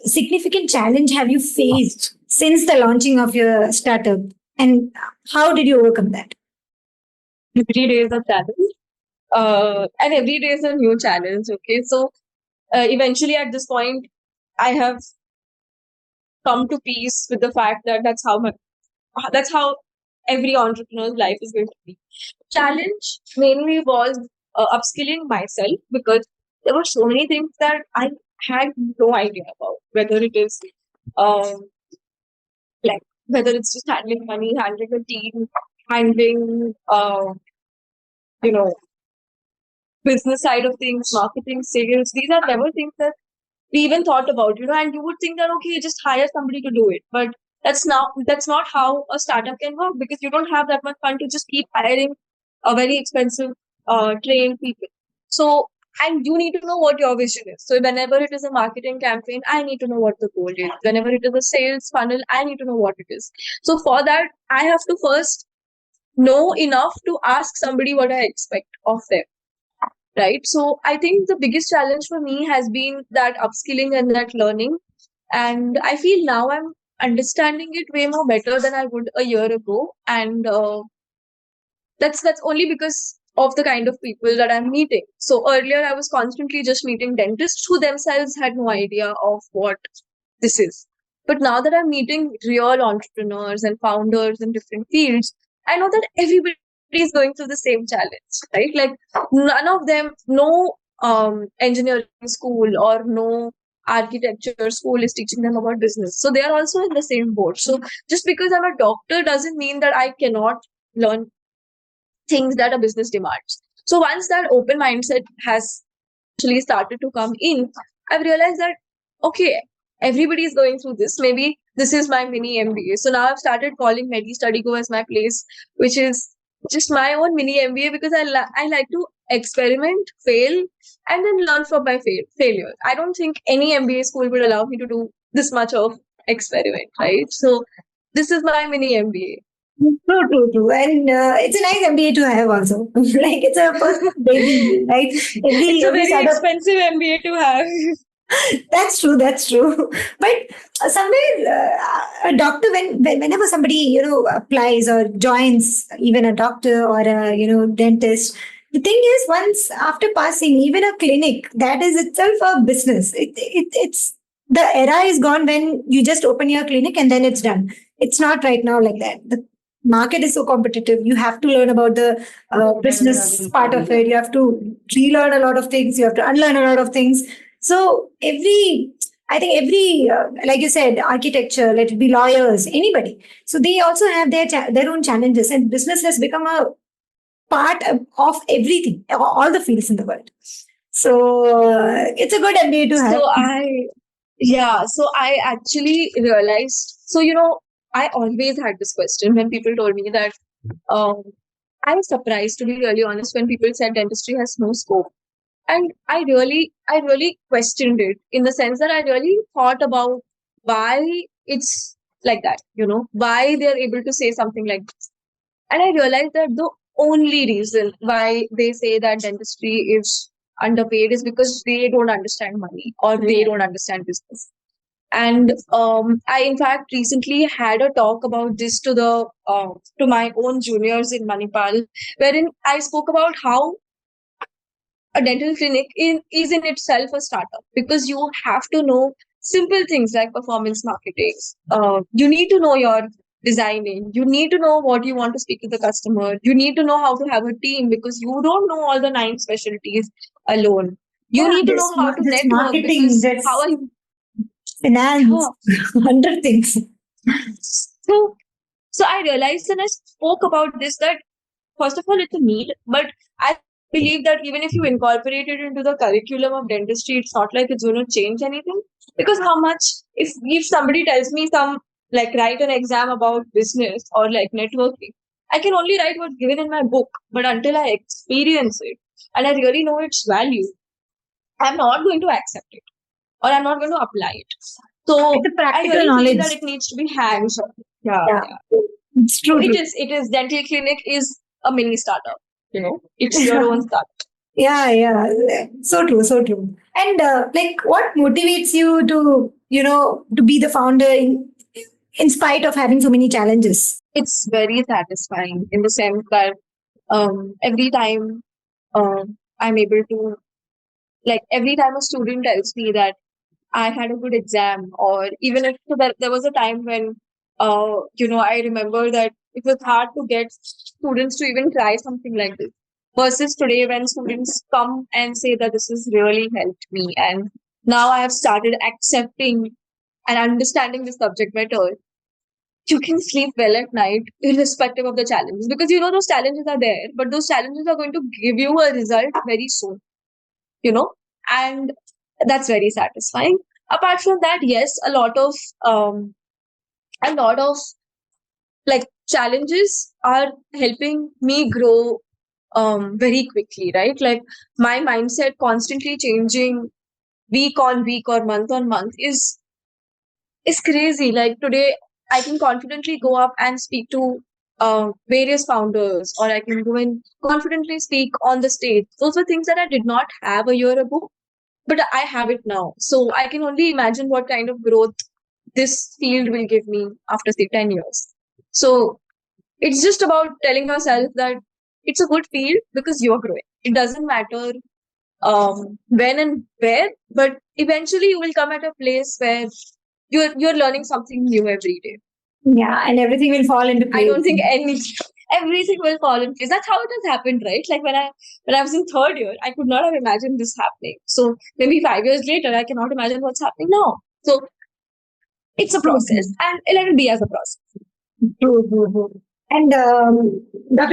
significant challenge have you faced since the launching of your startup, and how did you overcome that? Every day is a challenge. And every day is a new challenge. Okay. So eventually at this point, I have come to peace with the fact that that's how every entrepreneur's life is going to be. Challenge mainly was upskilling myself, because there were so many things that I had no idea about, whether it is um, like whether it's just handling money, handling a team, handling you know business side of things, marketing, sales. These are never things that we even thought about, and you would think that okay, just hire somebody to do it. But that's not how a startup can work, because you don't have that much fund to just keep hiring a very expensive trained people. So, and you need to know what your vision is. So whenever it is a marketing campaign, I need to know what the goal is. Whenever it is a sales funnel, I need to know what it is. So for that, I have to first know enough to ask somebody what I expect of them. Right. So I think the biggest challenge for me has been that upskilling and that learning. And I feel now I'm understanding it way more better than I would a year ago. And that's only because of the kind of people that I'm meeting. So earlier I was constantly just meeting dentists who themselves had no idea of what this is. But now that I'm meeting real entrepreneurs and founders in different fields, I know that everybody is going through the same challenge, right? Like none of them, no engineering school or no architecture school is teaching them about business. So they are also in the same boat. So just because I'm a doctor doesn't mean that I cannot learn things that a business demands. So once that open mindset has actually started to come in, I've realized that okay, everybody is going through this. Maybe this is my mini MBA. So now I've started calling Medi Study Go as my place, which is just my own mini MBA, because I like to experiment, fail, and then learn from my failure. I don't think any MBA school would allow me to do this much of experiment, right? So this is my mini MBA. True, true, true. And it's a nice MBA to have also. Like it's a first baby, right? It's a Every very startup. expensive MBA to have. That's true. That's true. But somewhere, a doctor, whenever somebody applies or joins, even a doctor or a dentist, the thing is, once after passing even a clinic, that is itself a business. It's the era is gone when you just open your clinic and then it's done. It's not right now like that. The market is so competitive. You have to learn about the business part of it. You have to relearn a lot of things. You have to unlearn a lot of things. So I think every, like you said, architecture, let it be lawyers, anybody. So they also have their own challenges, and business has become a part of everything, all the fields in the world. So it's a good MBA to have. So I actually realized, I always had this question when people told me that, um, I was surprised, to be really honest, when people said dentistry has no scope. And I really questioned it, in the sense that I really thought about why it's like that, why they're able to say something like this. And I realized that the only reason why they say that dentistry is underpaid is because they don't understand money, or they don't understand business. And I, in fact, recently had a talk about this to my own juniors in Manipal, wherein I spoke about how a dental clinic is in itself a startup, because you have to know simple things like performance marketing. You need to know your designing. You need to know what you want to speak to the customer. You need to know how to have a team, because you don't know all the 9 specialties alone. You need to know how to This network, marketing, because this how are you? finance, 100 things. So, so I realized, and I spoke about this, that first of all, it's a need, but I believe that even if you incorporate it into the curriculum of dentistry, it's not like it's going to change anything. Because how much, if somebody tells me like write an exam about business or like networking, I can only write what's given in my book. But until I experience it and I really know its value, I'm not going to accept it, or I'm not going to apply it. So It's a I practical really feel knowledge. that it needs to be hands-on. Yeah, Yeah, yeah. it's So true. it is dental clinic is a mini startup. It's your own startup. Yeah. So true, so true. And like, what motivates you to, to be the founder in spite of having so many challenges? It's very satisfying in the sense that every time I'm able to, like, every time a student tells me that I had a good exam, or even if so there was a time when, I remember that it was hard to get students to even try something like this. Versus today, when students come and say that this has really helped me, and now I have started accepting and understanding the subject better, you can sleep well at night, irrespective of the challenges, because you know those challenges are there, but those challenges are going to give you a result very soon, you know, and that's very satisfying. Apart from that, yes, um, a lot of like challenges are helping me grow very quickly, right? Like my mindset constantly changing week on week or month on month is crazy. Like today, I can confidently go up and speak to various founders, or I can go and confidently speak on the stage. Those were things that I did not have a year ago, but I have it now. So I can only imagine what kind of growth this field will give me after say 10 years. So it's just about telling yourself that it's a good field because you're growing. It doesn't matter when and where, but eventually you will come at a place where you're learning something new every day. Yeah, and everything will fall into I don't place. think everything will fall in place. That's how it has happened, right? Like when I was in third year, I could not have imagined this happening. So maybe 5 years later, I cannot imagine what's happening now. So it's a True, process, and let it be as a process. true. And Dr.